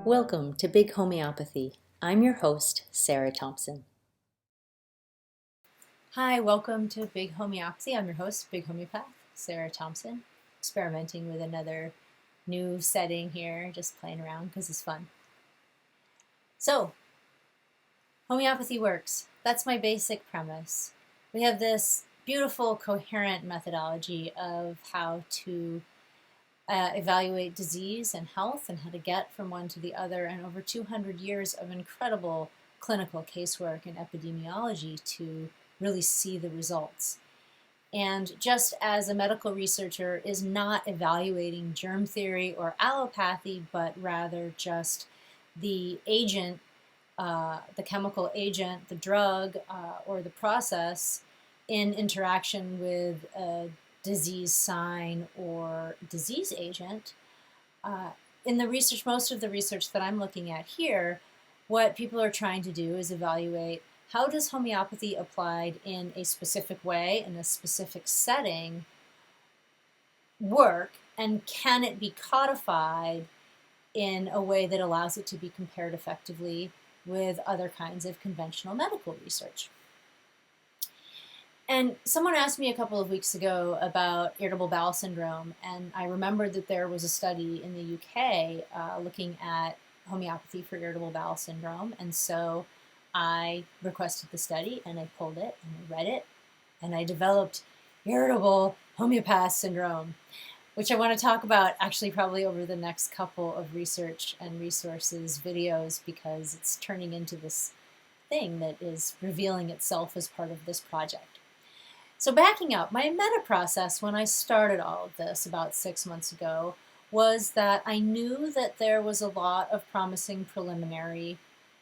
Welcome to Big Homeopathy. I'm your host, Sarah Thompson. Hi, welcome to Big Homeopathy. I'm your host, Big Homeopath, Sarah Thompson. Experimenting with another new setting here, just playing around because it's fun. So, homeopathy works. That's my basic premise. We have this beautiful, coherent methodology of how to evaluate disease and health and how to get from one to the other, and over 200 years of incredible clinical casework and epidemiology to really see the results. And just as a medical researcher is not evaluating germ theory or allopathy, but rather just the agent, the chemical agent, the drug, or the process in interaction with a disease sign or disease agent. In the research, most of the research that I'm looking at here, what people are trying to do is evaluate how does homeopathy applied in a specific way, in a specific setting, work, and can it be codified in a way that allows it to be compared effectively with other kinds of conventional medical research. And someone asked me a couple of weeks ago about irritable bowel syndrome, and I remembered that there was a study in the UK looking at homeopathy for irritable bowel syndrome, and so I requested the study, and I pulled it, and I read it, and I developed irritable homeopath syndrome, which I want to talk about actually probably over the next couple of research and resources videos, because it's turning into this thing that is revealing itself as part of this project. So backing up, my meta process when I started all of this about 6 months ago was that I knew that there was a lot of promising preliminary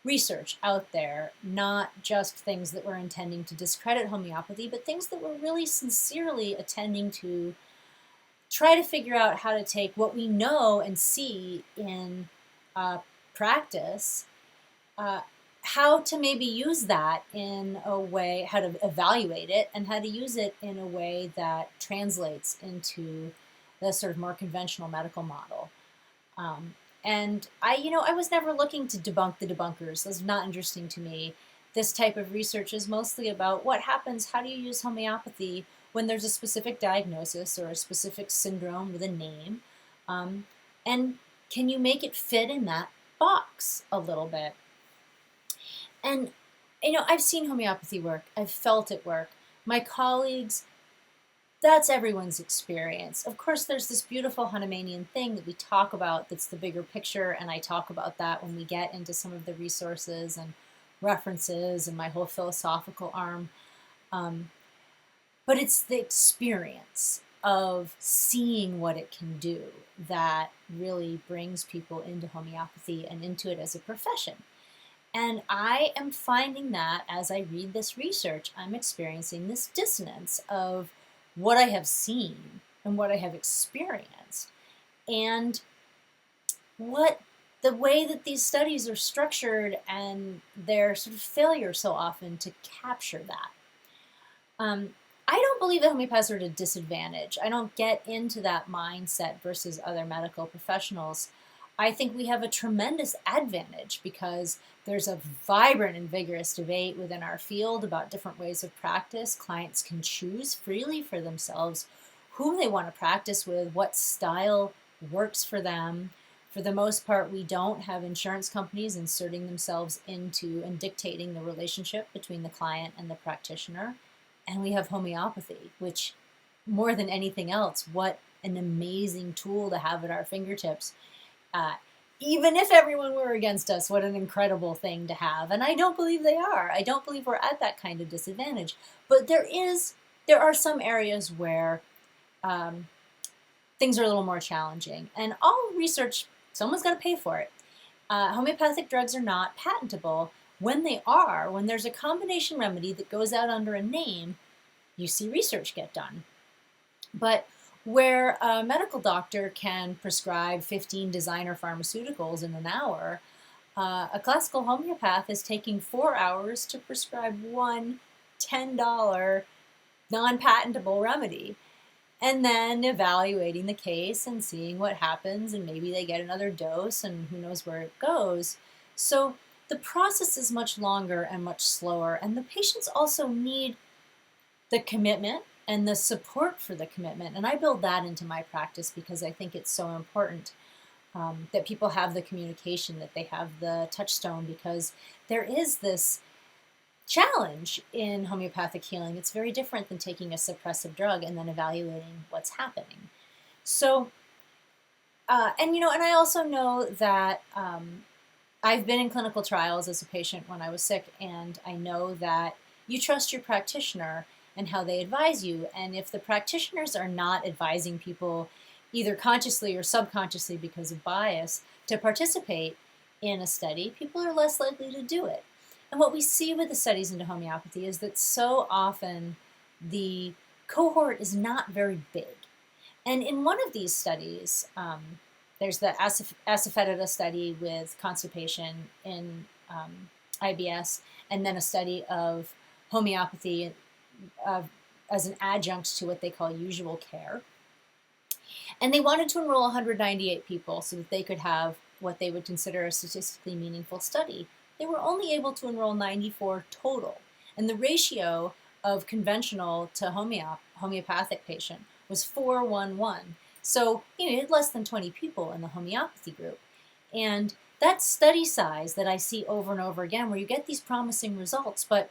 research out there, not just things that were intending to discredit homeopathy, but things that were really sincerely attending to try to figure out how to take what we know and see in practice, how to maybe use that in a way, how to evaluate it, and how to use it in a way that translates into the sort of more conventional medical model. And I was never looking to debunk the debunkers. That's not interesting to me. This type of research is mostly about what happens, how do you use homeopathy when there's a specific diagnosis or a specific syndrome with a name, and can you make it fit in that box a little bit? And, I've seen homeopathy work. I've felt it work. My colleagues, that's everyone's experience. Of course, there's this beautiful Hahnemannian thing that we talk about that's the bigger picture, and I talk about that when we get into some of the resources and references and my whole philosophical arm. But it's the experience of seeing what it can do that really brings people into homeopathy and into it as a profession. And I am finding that as I read this research, I'm experiencing this dissonance of what I have seen and what I have experienced, and what the way that these studies are structured and their sort of failure so often to capture that. I don't believe that homeopaths are at a disadvantage. I don't get into that mindset versus other medical professionals. I think we have a tremendous advantage because there's a vibrant and vigorous debate within our field about different ways of practice. Clients can choose freely for themselves who they want to practice with, what style works for them. For the most part, we don't have insurance companies inserting themselves into and dictating the relationship between the client and the practitioner. And we have homeopathy, which, more than anything else, what an amazing tool to have at our fingertips. Even if everyone were against us, what an incredible thing to have. And I don't believe they are. I don't believe we're at that kind of disadvantage. But there are some areas where things are a little more challenging. And all research, someone's got to pay for it. Homeopathic drugs are not patentable. When there's a combination remedy that goes out under a name, you see research get done. But where a medical doctor can prescribe 15 designer pharmaceuticals in an hour, a classical homeopath is taking 4 hours to prescribe one $10 non-patentable remedy. and then evaluating the case and seeing what happens, and maybe they get another dose, and who knows where it goes. So the process is much longer and much slower, and the patients also need the commitment and the support for the commitment. And I build that into my practice because I think it's so important that people have the communication, that they have the touchstone, because there is this challenge in homeopathic healing. It's very different than taking a suppressive drug and then evaluating what's happening. So, and I also know that I've been in clinical trials as a patient when I was sick, and I know that you trust your practitioner and how they advise you. And if the practitioners are not advising people, either consciously or subconsciously because of bias, to participate in a study, people are less likely to do it. And what we see with the studies into homeopathy is that so often the cohort is not very big. And in one of these studies, there's the asafoetida study with constipation in IBS, and then a study of homeopathy as an adjunct to what they call usual care. And they wanted to enroll 198 people so that they could have what they would consider a statistically meaningful study. They were only able to enroll 94 total. And the ratio of conventional to homeopathic patient was 4:1:1. So you had less than 20 people in the homeopathy group. And that study size that I see over and over again, where you get these promising results, but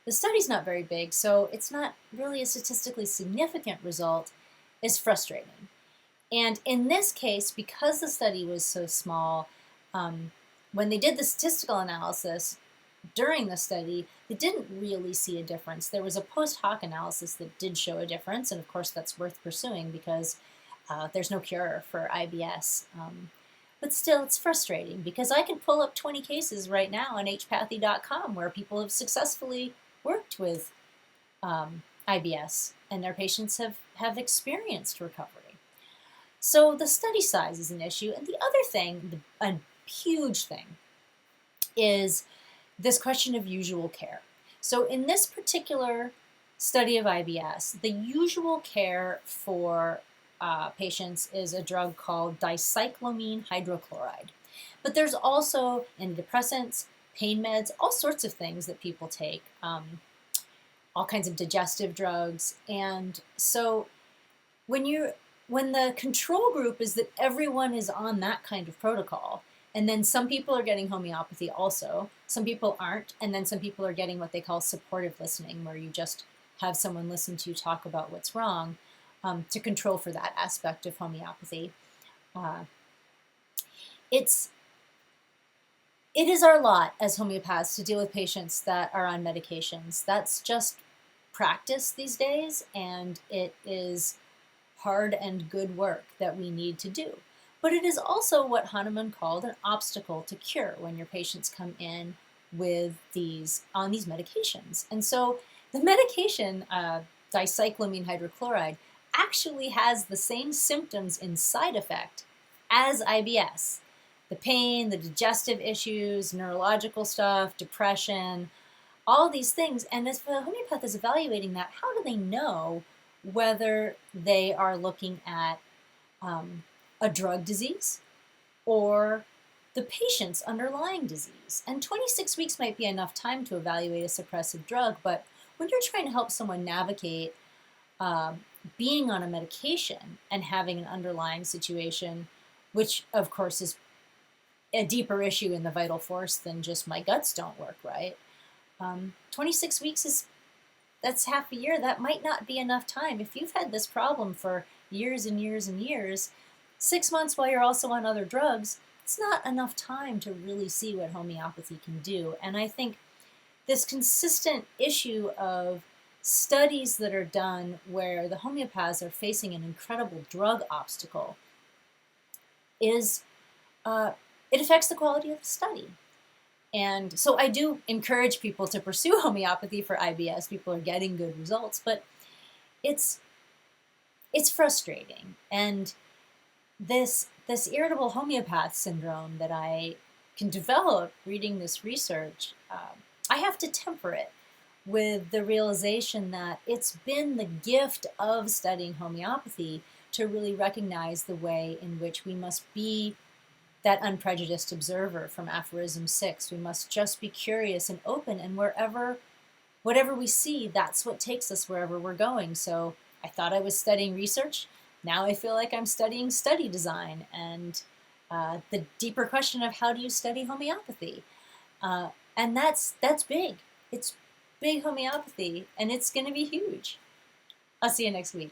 the study's not very big, so it's not really a statistically significant result, is frustrating. And in this case, because the study was so small, when they did the statistical analysis during the study, they didn't really see a difference. There was a post hoc analysis that did show a difference, and of course that's worth pursuing because there's no cure for IBS. But still, it's frustrating because I can pull up 20 cases right now on hpathy.com where people have successfully worked with IBS and their patients have experienced recovery. So the study size is an issue. And the other thing, a huge thing, is this question of usual care. So in this particular study of IBS, the usual care for patients is a drug called dicyclomine hydrochloride. But there's also antidepressants, pain meds, all sorts of things that people take, all kinds of digestive drugs. And so when the control group is that everyone is on that kind of protocol, and then some people are getting homeopathy also, some people aren't, and then some people are getting what they call supportive listening, where you just have someone listen to you talk about what's wrong, to control for that aspect of homeopathy. It is our lot as homeopaths to deal with patients that are on medications. That's just practice these days, and it is hard and good work that we need to do. But it is also what Hahnemann called an obstacle to cure when your patients come in with on these medications. And so the medication, dicyclomine hydrochloride, actually has the same symptoms and side effect as IBS. The pain, the digestive issues, neurological stuff, depression, all these things. And as the homeopath is evaluating that, how do they know whether they are looking at a drug disease or the patient's underlying disease? And 26 weeks might be enough time to evaluate a suppressive drug, but when you're trying to help someone navigate being on a medication and having an underlying situation, which of course is a deeper issue in the vital force than just my guts don't work right. 26 weeks that's half a year. That might not be enough time. If you've had this problem for years and years and years, 6 months while you're also on other drugs, it's not enough time to really see what homeopathy can do. And I think this consistent issue of studies that are done where the homeopaths are facing an incredible drug obstacle is it affects the quality of the study. And so I do encourage people to pursue homeopathy for IBS. People are getting good results, but it's frustrating. And this irritable homeopath syndrome that I can develop reading this research, I have to temper it with the realization that it's been the gift of studying homeopathy to really recognize the way in which we must be that unprejudiced observer from aphorism 6. We must just be curious and open, and whatever we see, that's what takes us wherever we're going. So I thought I was studying research. Now I feel like I'm studying study design and the deeper question of how do you study homeopathy. And that's big. It's big homeopathy, and it's going to be huge. I'll see you next week.